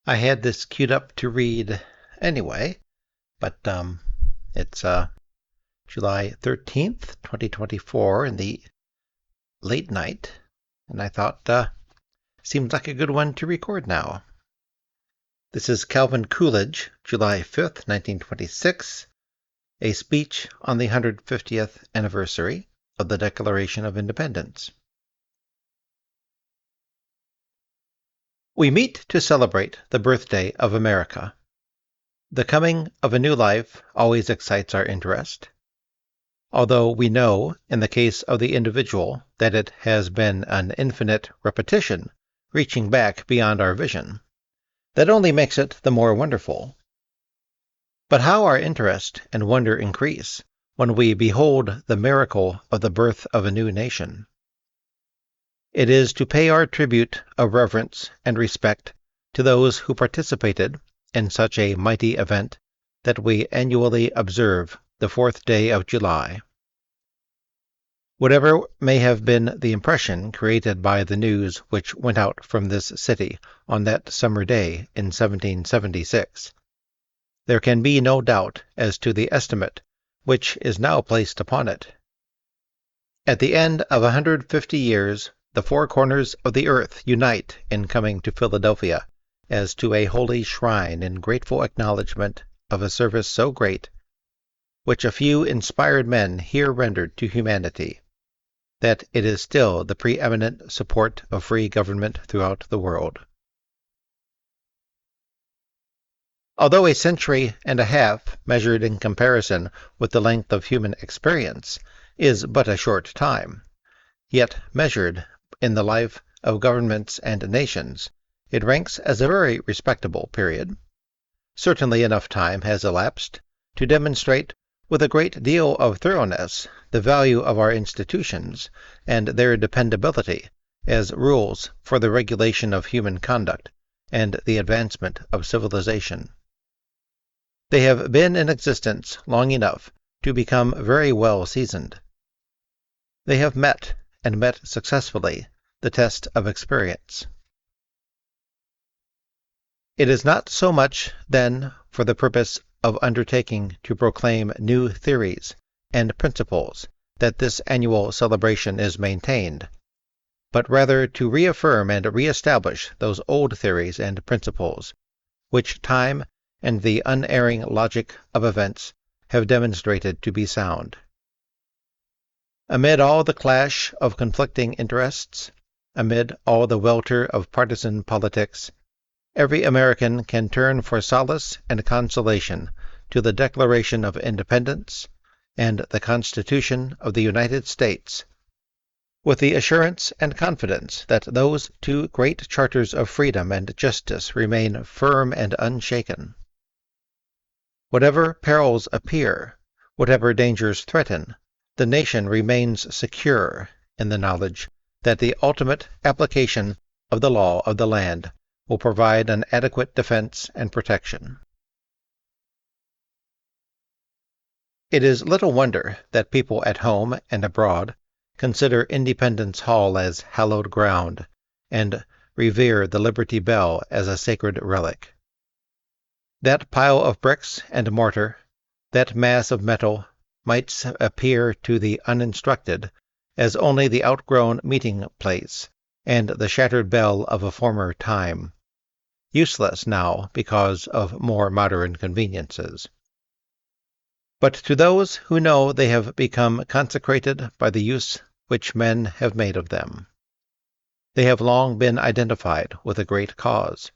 I had this queued up to read anyway, but it's July 13th, 2024 in the late night, and I thought seemed like a good one to record now. This is Calvin Coolidge, July 5th, 1926, a speech on the 150th anniversary of the Declaration of Independence. We meet to celebrate the birthday of America. The coming of a new life always excites our interest. Although we know, in the case of the individual, that it has been an infinite repetition, reaching back beyond our vision, that only makes it the more wonderful. But how our interest and wonder increase when we behold the miracle of the birth of a new nation. It is to pay our tribute of reverence and respect to those who participated in such a mighty event that we annually observe the 4th day of July. Whatever may have been the impression created by the news which went out from this city on that summer day in 1776, there can be no doubt as to the estimate which is now placed upon it. At the end of 150 years, the four corners of the earth unite in coming to Philadelphia as to a holy shrine in grateful acknowledgment of a service so great, which a few inspired men here rendered to humanity, that it is still the preeminent support of free government throughout the world. Although a century and a half, measured in comparison with the length of human experience, is but a short time, yet measured in the life of governments and nations, it ranks as a very respectable period. Certainly enough time has elapsed to demonstrate with a great deal of thoroughness the value of our institutions and their dependability as rules for the regulation of human conduct and the advancement of civilization. They have been in existence long enough to become very well seasoned. They have met, and met successfully, the test of experience. It is not so much, then, for the purpose of undertaking to proclaim new theories and principles that this annual celebration is maintained, but rather to reaffirm and reestablish those old theories and principles which time and the unerring logic of events have demonstrated to be sound. Amid all the clash of conflicting interests, amid all the welter of partisan politics, every American can turn for solace and consolation to the Declaration of Independence and the Constitution of the United States, with the assurance and confidence that those two great charters of freedom and justice remain firm and unshaken. Whatever perils appear, whatever dangers threaten, the nation remains secure in the knowledge that the ultimate application of the law of the land will provide an adequate defense and protection. It is little wonder that people at home and abroad consider Independence Hall as hallowed ground, and revere the Liberty Bell as a sacred relic. That pile of bricks and mortar, that mass of metal, might appear to the uninstructed as only the outgrown meeting place and the shattered bell of a former time, useless now because of more modern conveniences. But to those who know they have become consecrated by the use which men have made of them, they have long been identified with a great cause.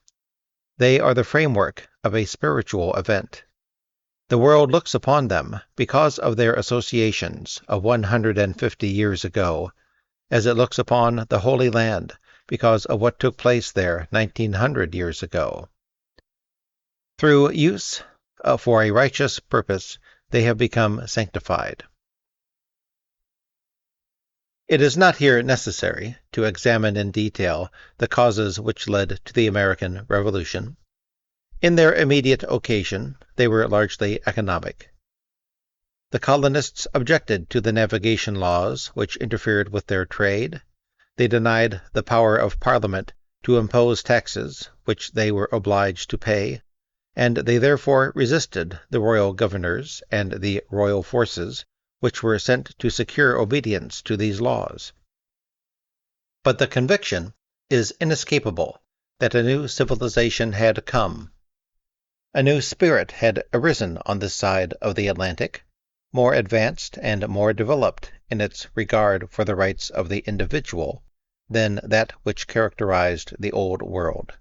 They are the framework of a spiritual event. The world looks upon them, because of their associations of 150 years ago, as it looks upon the Holy Land, because of what took place there 1900 years ago. Through use for a righteous purpose, they have become sanctified. It is not here necessary to examine in detail the causes which led to the American Revolution. In their immediate occasion, they were largely economic. The colonists objected to the navigation laws which interfered with their trade. They denied the power of Parliament to impose taxes which they were obliged to pay, and they therefore resisted the royal governors and the royal forces which were sent to secure obedience to these laws. But the conviction is inescapable that a new civilization had come. A new spirit had arisen on this side of the Atlantic, more advanced and more developed in its regard for the rights of the individual than that which characterized the Old World.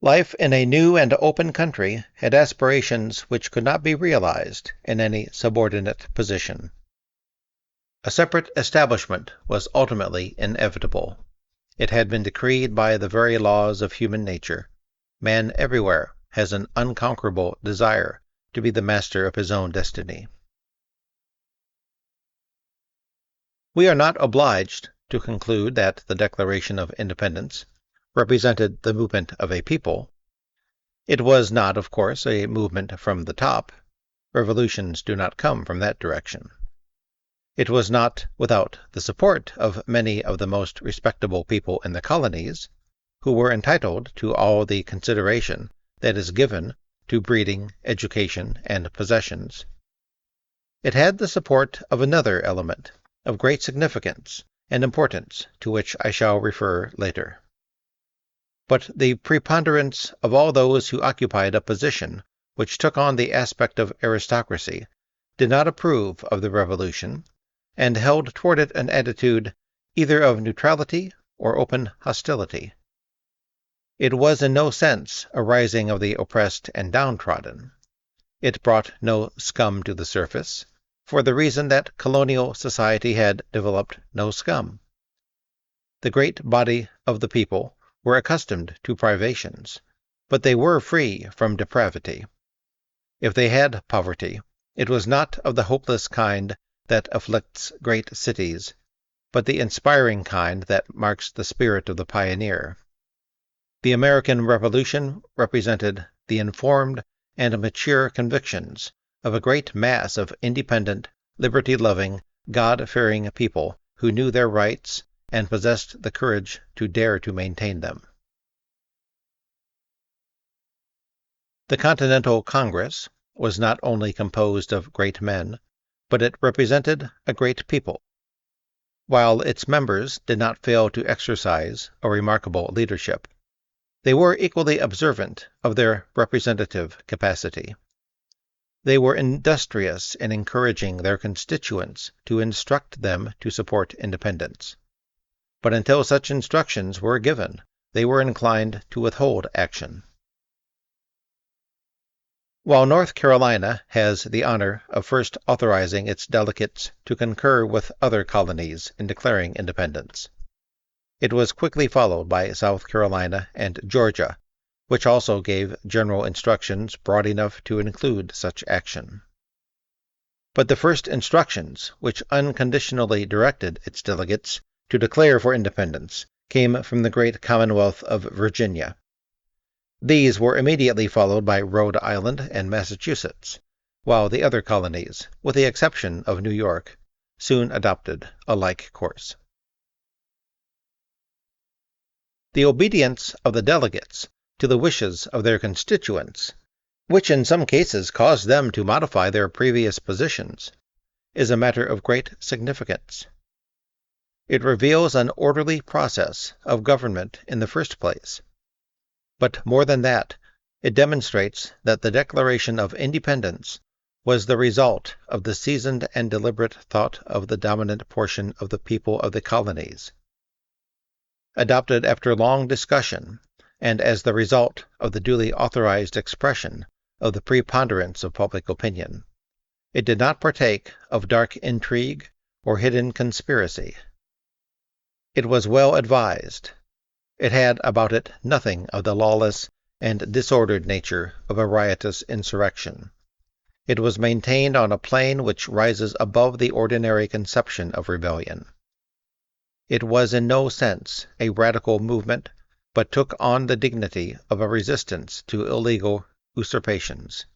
Life in a new and open country had aspirations which could not be realized in any subordinate position. A separate establishment was ultimately inevitable. It had been decreed by the very laws of human nature. Man everywhere has an unconquerable desire to be the master of his own destiny. We are not obliged to conclude that the Declaration of Independence represented the movement of a people. It was not, of course, a movement from the top. Revolutions do not come from that direction. It was not without the support of many of the most respectable people in the colonies, who were entitled to all the consideration that is given to breeding, education, and possessions. It had the support of another element of great significance and importance to which I shall refer later. But the preponderance of all those who occupied a position which took on the aspect of aristocracy did not approve of the revolution, and held toward it an attitude either of neutrality or open hostility. It was in no sense a rising of the oppressed and downtrodden. It brought no scum to the surface, for the reason that colonial society had developed no scum. The great body of the people were accustomed to privations, but they were free from depravity. If they had poverty, it was not of the hopeless kind that afflicts great cities, but the inspiring kind that marks the spirit of the pioneer. The American Revolution represented the informed and mature convictions of a great mass of independent, liberty-loving, God-fearing people who knew their rights and possessed the courage to dare to maintain them. The Continental Congress was not only composed of great men, but it represented a great people. While its members did not fail to exercise a remarkable leadership, they were equally observant of their representative capacity. They were industrious in encouraging their constituents to instruct them to support independence. But until such instructions were given, they were inclined to withhold action. While North Carolina has the honor of first authorizing its delegates to concur with other colonies in declaring independence, it was quickly followed by South Carolina and Georgia, which also gave general instructions broad enough to include such action. But the first instructions, which unconditionally directed its delegates to declare for independence, came from the great Commonwealth of Virginia. These were immediately followed by Rhode Island and Massachusetts, while the other colonies, with the exception of New York, soon adopted a like course. The obedience of the delegates to the wishes of their constituents, which in some cases caused them to modify their previous positions, is a matter of great significance. It reveals an orderly process of government in the first place. But more than that, it demonstrates that the Declaration of Independence was the result of the seasoned and deliberate thought of the dominant portion of the people of the colonies. Adopted after long discussion, and as the result of the duly authorized expression of the preponderance of public opinion, it did not partake of dark intrigue or hidden conspiracy. It was well advised. It had about it nothing of the lawless and disordered nature of a riotous insurrection. It was maintained on a plane which rises above the ordinary conception of rebellion. It was in no sense a radical movement, but took on the dignity of a resistance to illegal usurpations.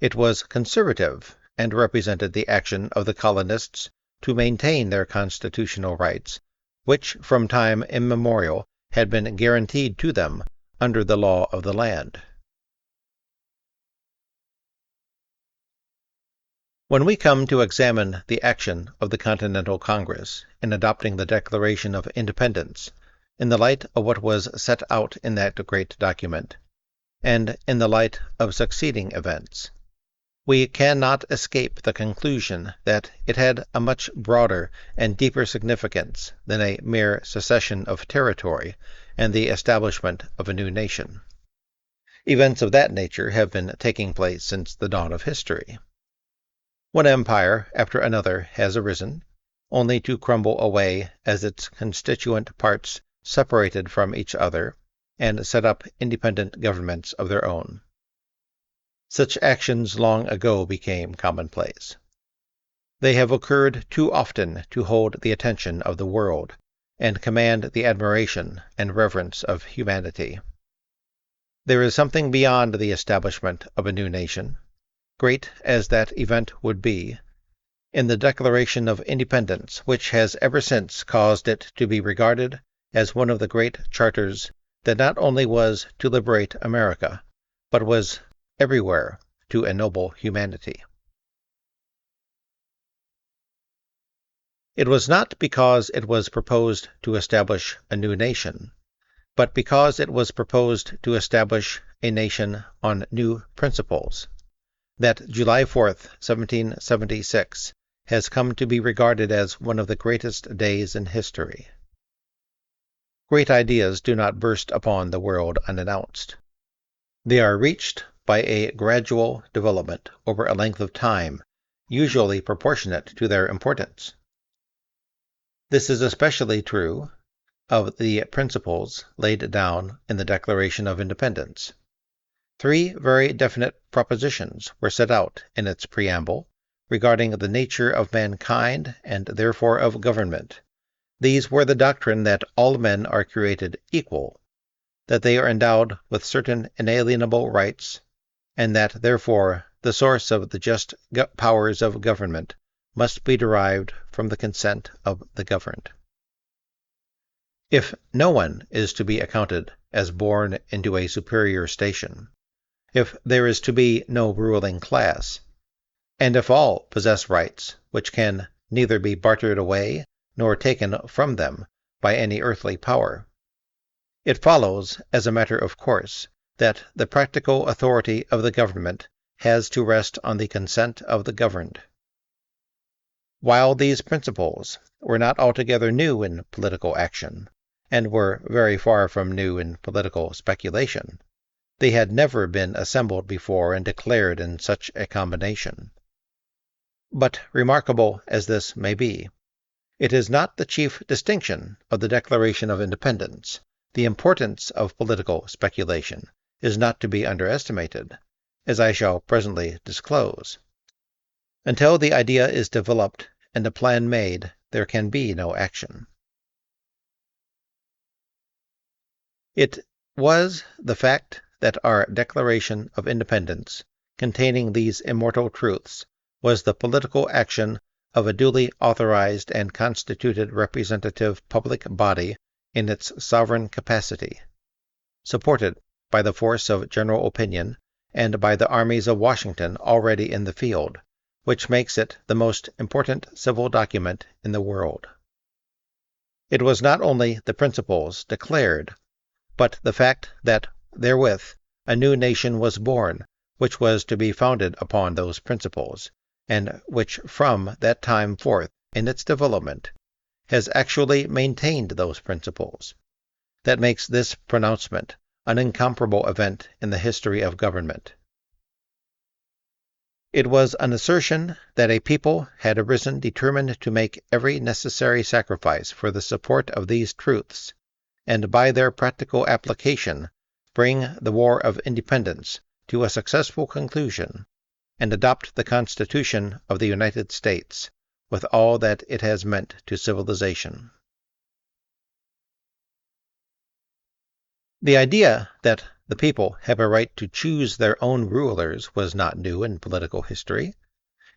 It was conservative, and represented the action of the colonists to maintain their constitutional rights which from time immemorial had been guaranteed to them under the law of the land. When we come to examine the action of the Continental Congress in adopting the Declaration of Independence, in the light of what was set out in that great document, and in the light of succeeding events, we cannot escape the conclusion that it had a much broader and deeper significance than a mere secession of territory and the establishment of a new nation. Events of that nature have been taking place since the dawn of history. One empire after another has arisen, only to crumble away as its constituent parts separated from each other and set up independent governments of their own. Such actions long ago became commonplace. They have occurred too often to hold the attention of the world and command the admiration and reverence of humanity. There is something beyond the establishment of a new nation, great as that event would be, in the Declaration of Independence, which has ever since caused it to be regarded as one of the great charters that not only was to liberate America, but was everywhere to ennoble humanity. It was not because it was proposed to establish a new nation, but because it was proposed to establish a nation on new principles, that July 4th, 1776, has come to be regarded as one of the greatest days in history. Great ideas do not burst upon the world unannounced. They are reached by a gradual development over a length of time, usually proportionate to their importance. This is especially true of the principles laid down in the Declaration of Independence. 3 very definite propositions were set out in its preamble regarding the nature of mankind and therefore of government. These were the doctrine that all men are created equal, that they are endowed with certain inalienable rights, and that therefore the source of the just powers of government must be derived from the consent of the governed. If no one is to be accounted as born into a superior station, if there is to be no ruling class, and if all possess rights which can neither be bartered away nor taken from them by any earthly power, it follows, as a matter of course, that the practical authority of the government has to rest on the consent of the governed. While these principles were not altogether new in political action, and were very far from new in political speculation, they had never been assembled before and declared in such a combination. But remarkable as this may be, it is not the chief distinction of the Declaration of Independence. The importance of political speculation is not to be underestimated, as I shall presently disclose. Until the idea is developed and a plan made, there can be no action. It was the fact that our Declaration of Independence, containing these immortal truths, was the political action of a duly authorized and constituted representative public body in its sovereign capacity, supported by the force of general opinion and by the armies of Washington already in the field, which makes it the most important civil document in the world. It was not only the principles declared, but the fact that therewith a new nation was born, which was to be founded upon those principles, and which from that time forth in its development has actually maintained those principles, that makes this pronouncement an incomparable event in the history of government. It was an assertion that a people had arisen determined to make every necessary sacrifice for the support of these truths, and by their practical application bring the War of Independence to a successful conclusion, and adopt the Constitution of the United States, with all that it has meant to civilization. The idea that the people have a right to choose their own rulers was not new in political history.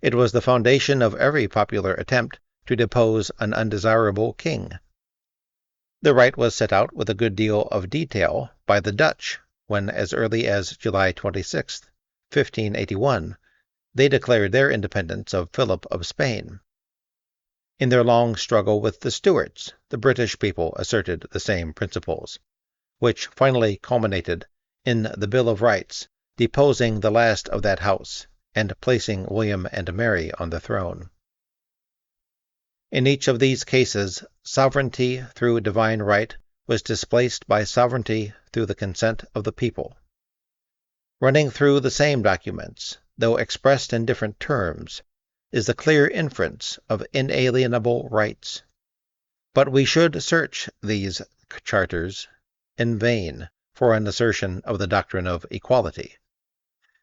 It was the foundation of every popular attempt to depose an undesirable king. The right was set out with a good deal of detail by the Dutch when, as early as July 26, 1581, they declared their independence of Philip of Spain. In their long struggle with the Stuarts, the British people asserted the same principles, which finally culminated in the Bill of Rights deposing the last of that house and placing William and Mary on the throne. In each of these cases, sovereignty through divine right was displaced by sovereignty through the consent of the people. Running through the same documents, though expressed in different terms, is the clear inference of inalienable rights. But we should search these charters in vain for an assertion of the doctrine of equality.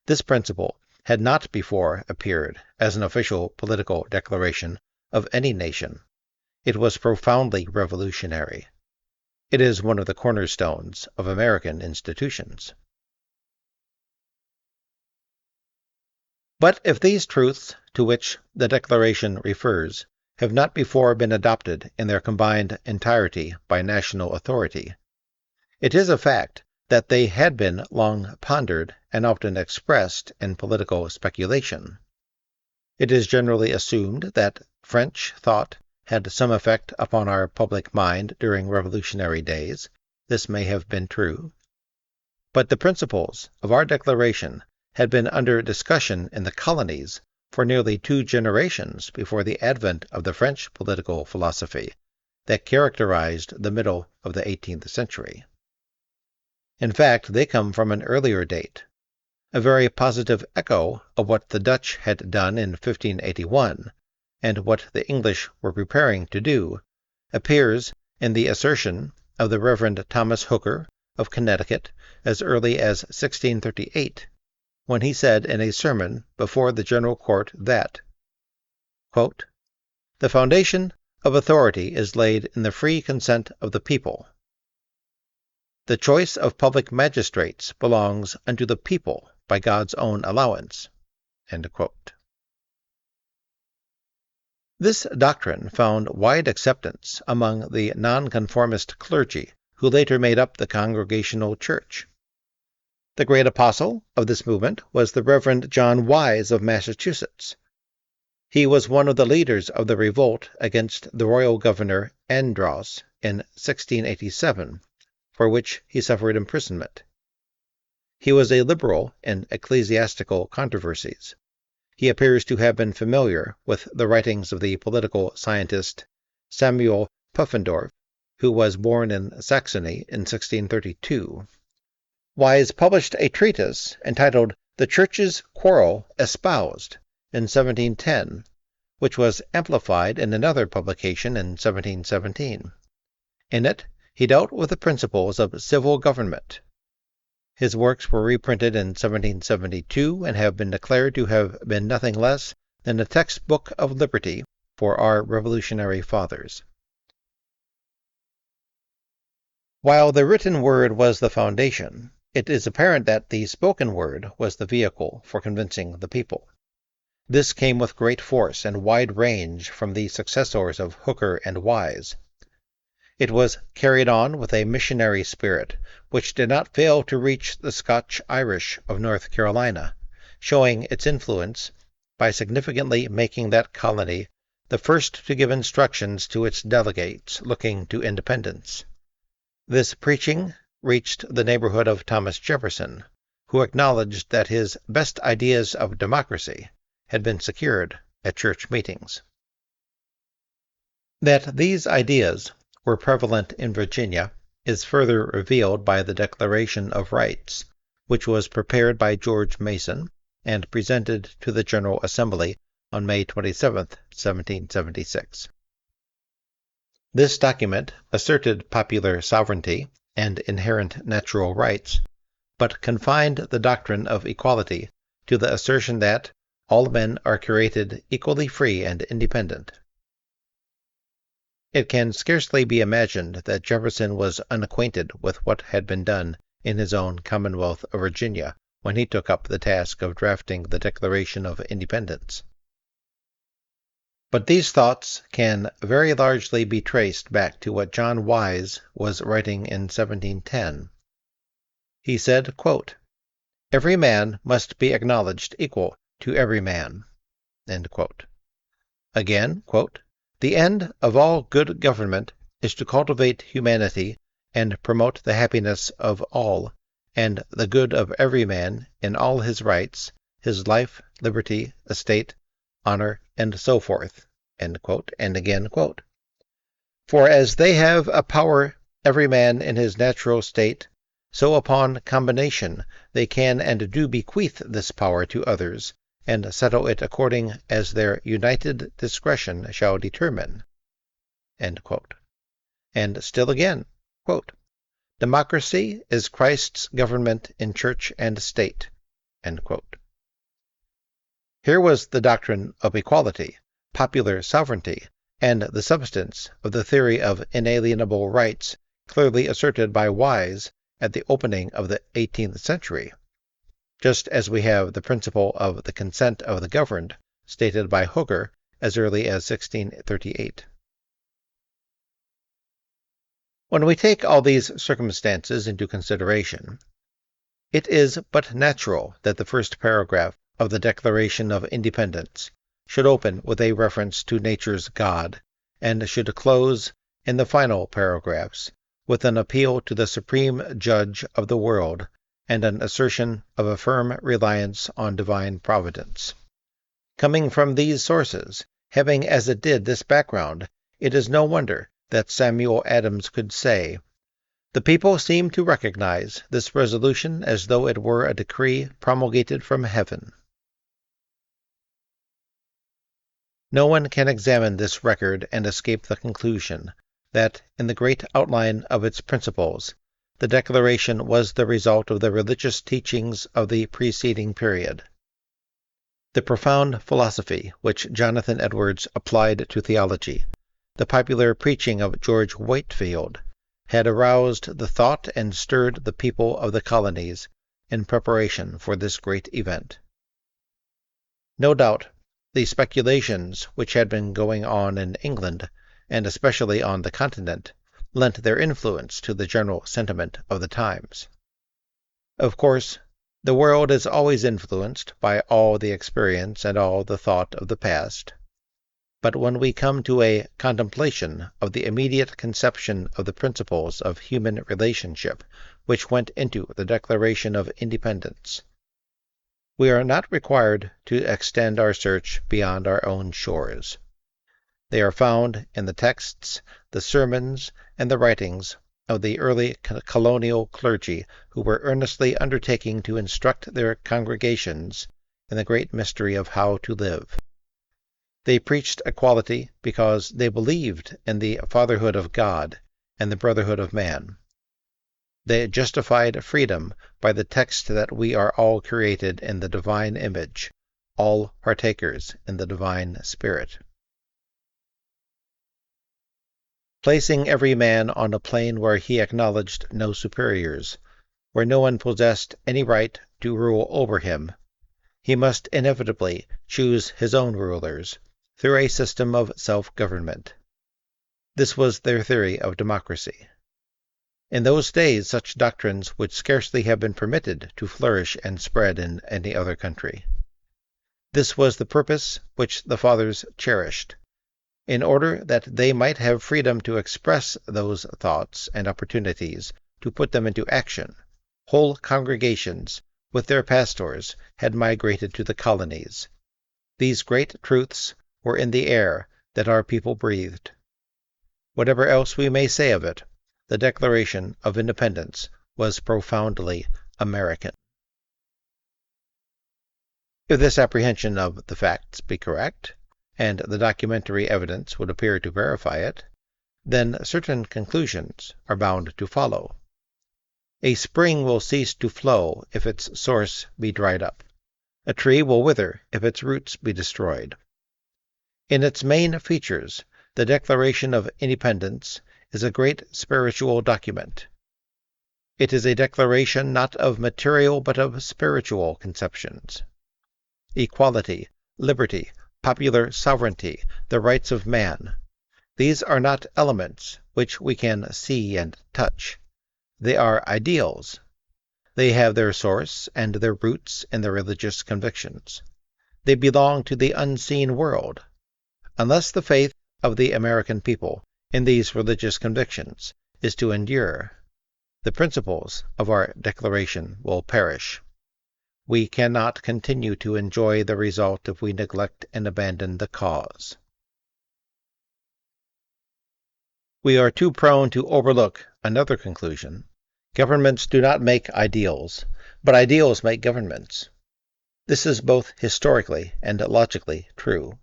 This principle had not before appeared as an official political declaration of any nation. It was profoundly revolutionary. It is one of the cornerstones of American institutions. But if these truths to which the Declaration refers have not before been adopted in their combined entirety by national authority, it is a fact that they had been long pondered and often expressed in political speculation. It is generally assumed that French thought had some effect upon our public mind during revolutionary days. This may have been true. But the principles of our Declaration had been under discussion in the colonies for nearly 2 generations before the advent of the French political philosophy that characterized the middle of the 18th century. In fact, they come from an earlier date. A very positive echo of what the Dutch had done in 1581, and what the English were preparing to do, appears in the assertion of the Reverend Thomas Hooker of Connecticut as early as 1638, when he said in a sermon before the General Court that, quote, "The foundation of authority is laid in the free consent of the people. The choice of public magistrates belongs unto the people by God's own allowance." End quote. This doctrine found wide acceptance among the nonconformist clergy who later made up the Congregational Church. The great apostle of this movement was the Reverend John Wise of Massachusetts. He was one of the leaders of the revolt against the royal governor Andros in 1687, for which he suffered imprisonment. He was a liberal in ecclesiastical controversies. He appears to have been familiar with the writings of the political scientist Samuel Pufendorf, who was born in Saxony in 1632. Wise published a treatise entitled The Church's Quarrel Espoused in 1710, which was amplified in another publication in 1717. In it, he dealt with the principles of civil government. His works were reprinted in 1772 and have been declared to have been nothing less than a textbook of liberty for our Revolutionary fathers. While the written word was the foundation, it is apparent that the spoken word was the vehicle for convincing the people. This came with great force and wide range from the successors of Hooker and Wise. It was carried on with a missionary spirit, which did not fail to reach the Scotch-Irish of North Carolina, showing its influence by significantly making that colony the first to give instructions to its delegates looking to independence. This preaching reached the neighborhood of Thomas Jefferson, who acknowledged that his best ideas of democracy had been secured at church meetings. That these ideas were prevalent in Virginia is further revealed by the Declaration of Rights, which was prepared by George Mason and presented to the General Assembly on May 27, 1776. This document asserted popular sovereignty and inherent natural rights, but confined the doctrine of equality to the assertion that all men are created equally free and independent. It can scarcely be imagined that Jefferson was unacquainted with what had been done in his own Commonwealth of Virginia when he took up the task of drafting the Declaration of Independence. But these thoughts can very largely be traced back to what John Wise was writing in 1710. He said, quote, "Every man must be acknowledged equal to every man." End quote. Again, quote, "The end of all good government is to cultivate humanity and promote the happiness of all, and the good of every man in all his rights, his life, liberty, estate, honor, and so forth." End quote. And again, quote, "For as they have a power every man in his natural state, so upon combination they can and do bequeath this power to others, and settle it according as their united discretion shall determine." End quote. And still again, quote, "Democracy is Christ's government in church and state." End quote. Here was the doctrine of equality, popular sovereignty, and the substance of the theory of inalienable rights clearly asserted by Wise at the opening of the 18th century, just as we have the principle of the consent of the governed stated by Hooker as early as 1638. When we take all these circumstances into consideration, it is but natural that the first paragraph of the Declaration of Independence should open with a reference to nature's God, and should close, in the final paragraphs, with an appeal to the Supreme Judge of the world and an assertion of a firm reliance on divine providence. Coming from these sources, having as it did this background, it is no wonder that Samuel Adams could say, "The people seem to recognize this resolution as though it were a decree promulgated from heaven." No one can examine this record and escape the conclusion that, in the great outline of its principles, the Declaration was the result of the religious teachings of the preceding period. The profound philosophy which Jonathan Edwards applied to theology, the popular preaching of George Whitefield, had aroused the thought and stirred the people of the colonies in preparation for this great event. No doubt, the speculations which had been going on in England, and especially on the Continent, lent their influence to the general sentiment of the times. Of course, the world is always influenced by all the experience and all the thought of the past. But when we come to a contemplation of the immediate conception of the principles of human relationship which went into the Declaration of Independence, we are not required to extend our search beyond our own shores. They are found in the texts, the sermons, and the writings of the early colonial clergy who were earnestly undertaking to instruct their congregations in the great mystery of how to live. They preached equality because they believed in the fatherhood of God and the brotherhood of man. They justified freedom by the text that we are all created in the divine image, all partakers in the divine spirit. Placing every man on a plane where he acknowledged no superiors, where no one possessed any right to rule over him, he must inevitably choose his own rulers through a system of self-government. This was their theory of democracy. In those days such doctrines would scarcely have been permitted to flourish and spread in any other country. This was the purpose which the fathers cherished, in order that they might have freedom to express those thoughts and opportunities to put them into action. Whole congregations, with their pastors, had migrated to the colonies. These great truths were in the air that our people breathed. Whatever else we may say of it, the Declaration of Independence was profoundly American. If this apprehension of the facts be correct, and the documentary evidence would appear to verify it, then certain conclusions are bound to follow. A spring will cease to flow if its source be dried up. A tree will wither if its roots be destroyed. In its main features, the Declaration of Independence is a great spiritual document. It is a declaration not of material but of spiritual conceptions. Equality, liberty, popular sovereignty, the rights of man. These are not elements which we can see and touch. They are ideals. They have their source and their roots in their religious convictions. They belong to the unseen world. Unless the faith of the American people in these religious convictions is to endure, the principles of our Declaration will perish. We cannot continue to enjoy the result if we neglect and abandon the cause. We are too prone to overlook another conclusion. Governments do not make ideals, but ideals make governments. This is both historically and logically true.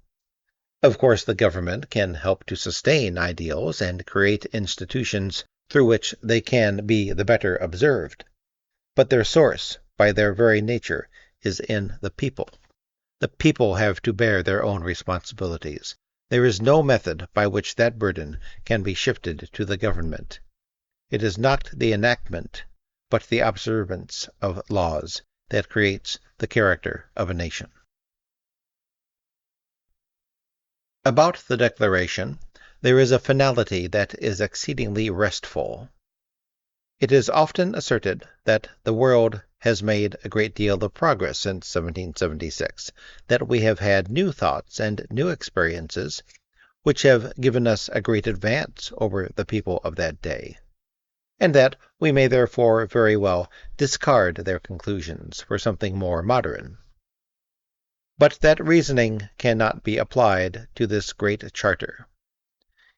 Of course, the government can help to sustain ideals and create institutions through which they can be the better observed. But their source, by their very nature, is in the people. The people have to bear their own responsibilities. There is no method by which that burden can be shifted to the government. It is not the enactment, but the observance of laws that creates the character of a nation. About the Declaration, there is a finality that is exceedingly restful. It is often asserted that the world has made a great deal of progress since 1776, that we have had new thoughts and new experiences which have given us a great advance over the people of that day, and that we may therefore very well discard their conclusions for something more modern. But that reasoning cannot be applied to this great charter.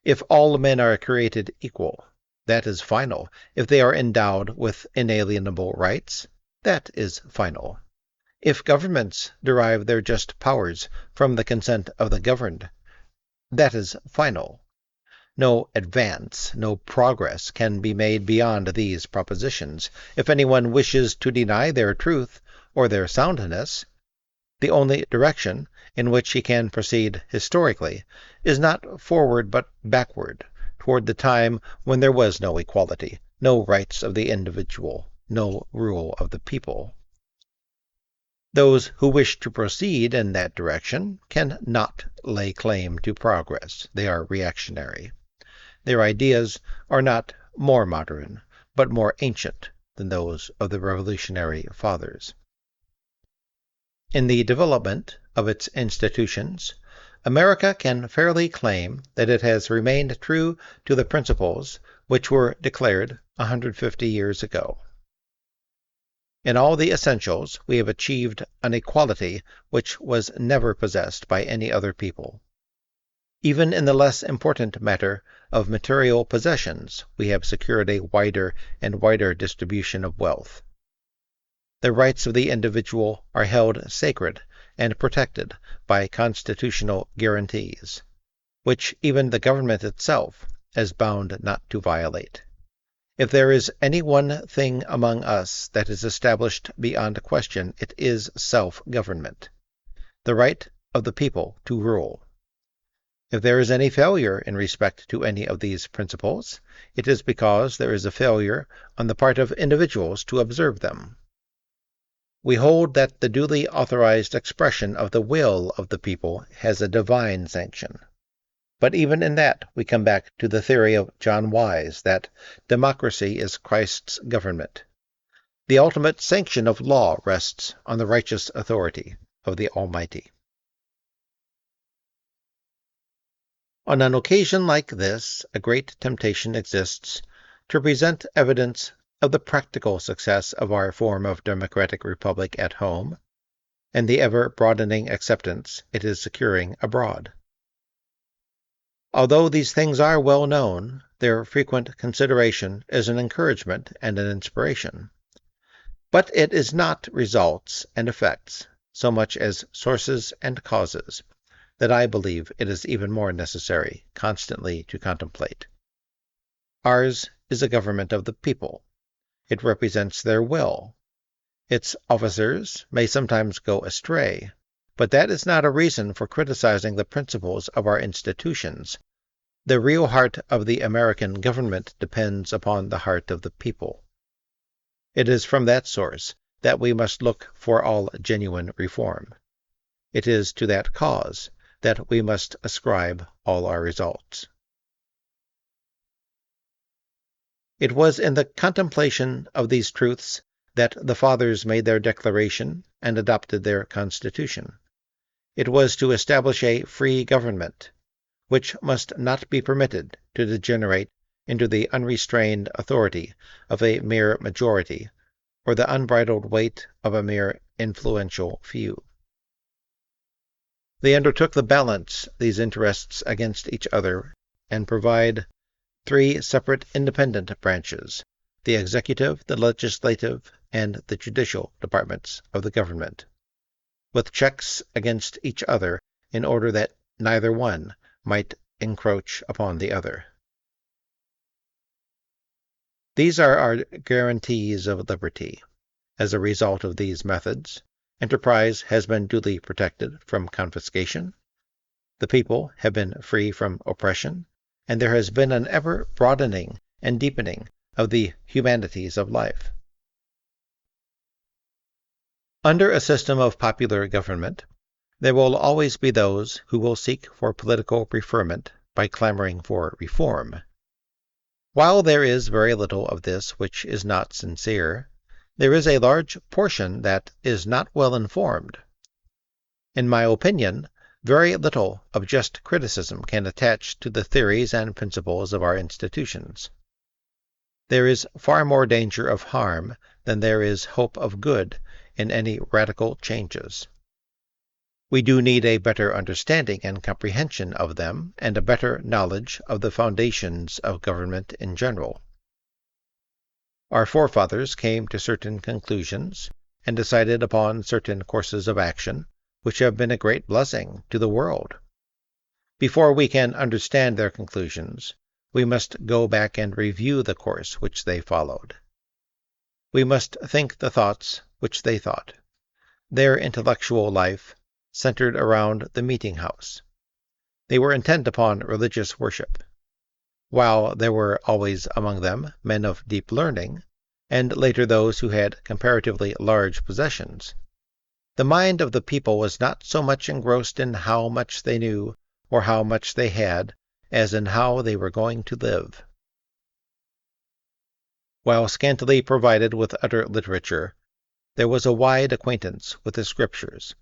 If all men are created equal, that is final. If they are endowed with inalienable rights, that is final. If governments derive their just powers from the consent of the governed, that is final. No advance, no progress can be made beyond these propositions. If anyone wishes to deny their truth or their soundness, the only direction in which he can proceed historically is not forward but backward, toward the time when there was no equality, no rights of the individual, no rule of the people. Those who wish to proceed in that direction can not lay claim to progress. They are reactionary. Their ideas are not more modern, but more ancient than those of the Revolutionary Fathers. In the development of its institutions, America can fairly claim that it has remained true to the principles which were declared 150 years ago. In all the essentials, we have achieved an equality which was never possessed by any other people. Even in the less important matter of material possessions, we have secured a wider and wider distribution of wealth. The rights of the individual are held sacred and protected by constitutional guarantees, which even the government itself is bound not to violate. If there is any one thing among us that is established beyond question, it is self-government, the right of the people to rule. If there is any failure in respect to any of these principles, it is because there is a failure on the part of individuals to observe them. We hold that the duly authorized expression of the will of the people has a divine sanction. But even in that we come back to the theory of John Wise that democracy is Christ's government. The ultimate sanction of law rests on the righteous authority of the Almighty. On an occasion like this, a great temptation exists to present evidence of the practical success of our form of democratic republic at home, and the ever-broadening acceptance it is securing abroad. Although these things are well known, their frequent consideration is an encouragement and an inspiration. But it is not results and effects, so much as sources and causes, that I believe it is even more necessary constantly to contemplate. Ours is a government of the people. It represents their will. Its officers may sometimes go astray, but that is not a reason for criticizing the principles of our institutions. The real heart of the American government depends upon the heart of the people. It is from that source that we must look for all genuine reform. It is to that cause that we must ascribe all our results. It was in the contemplation of these truths that the Fathers made their declaration and adopted their Constitution. It was to establish a free government, which must not be permitted to degenerate into the unrestrained authority of a mere majority, or the unbridled weight of a mere influential few. They undertook to balance these interests against each other and provide three separate independent branches: the executive, the legislative, and the judicial departments of the government, with checks against each other in order that neither one might encroach upon the other. These are our guarantees of liberty. As a result of these methods, enterprise has been duly protected from confiscation, the people have been free from oppression, and there has been an ever-broadening and deepening of the humanities of life. Under a system of popular government, there will always be those who will seek for political preferment by clamoring for reform. While there is very little of this which is not sincere, there is a large portion that is not well informed. In my opinion, very little of just criticism can attach to the theories and principles of our institutions. There is far more danger of harm than there is hope of good in any radical changes. We do need a better understanding and comprehension of them, and a better knowledge of the foundations of government in general. Our forefathers came to certain conclusions and decided upon certain courses of action which have been a great blessing to the world. Before we can understand their conclusions, we must go back and review the course which they followed. We must think the thoughts which they thought. Their intellectual life centered around the meeting-house. They were intent upon religious worship. While there were always among them men of deep learning, and later those who had comparatively large possessions, the mind of the people was not so much engrossed in how much they knew or how much they had, as in how they were going to live. While scantily provided with utter literature, there was a wide acquaintance with the Scriptures.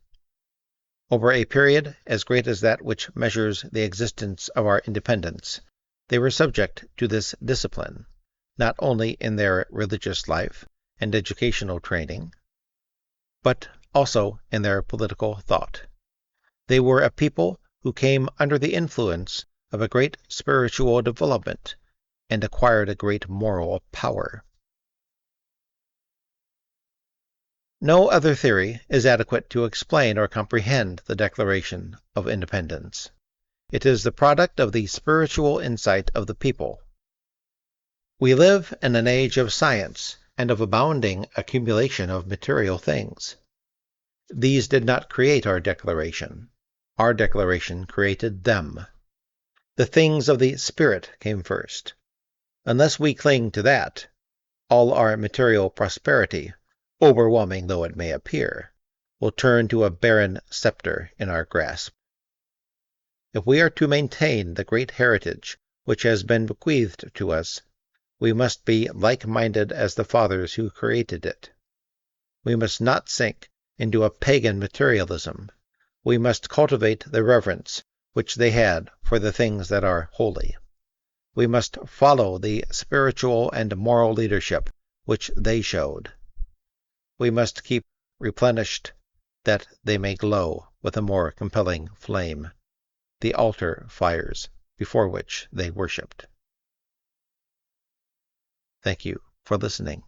Over a period as great as that which measures the existence of our independence, they were subject to this discipline, not only in their religious life and educational training, but also in their political thought. They were a people who came under the influence of a great spiritual development and acquired a great moral power. No other theory is adequate to explain or comprehend the Declaration of Independence. It is the product of the spiritual insight of the people. We live in an age of science and of abounding accumulation of material things. These did not create our Declaration. Our Declaration created them. The things of the Spirit came first. Unless we cling to that, all our material prosperity, overwhelming though it may appear, will turn to a barren scepter in our grasp. If we are to maintain the great heritage which has been bequeathed to us, we must be like-minded as the Fathers who created it. We must not sink into a pagan materialism. We must cultivate the reverence which they had for the things that are holy. We must follow the spiritual and moral leadership which they showed. We must keep replenished that they may glow with a more compelling flame, the altar fires before which they worshipped. Thank you for listening.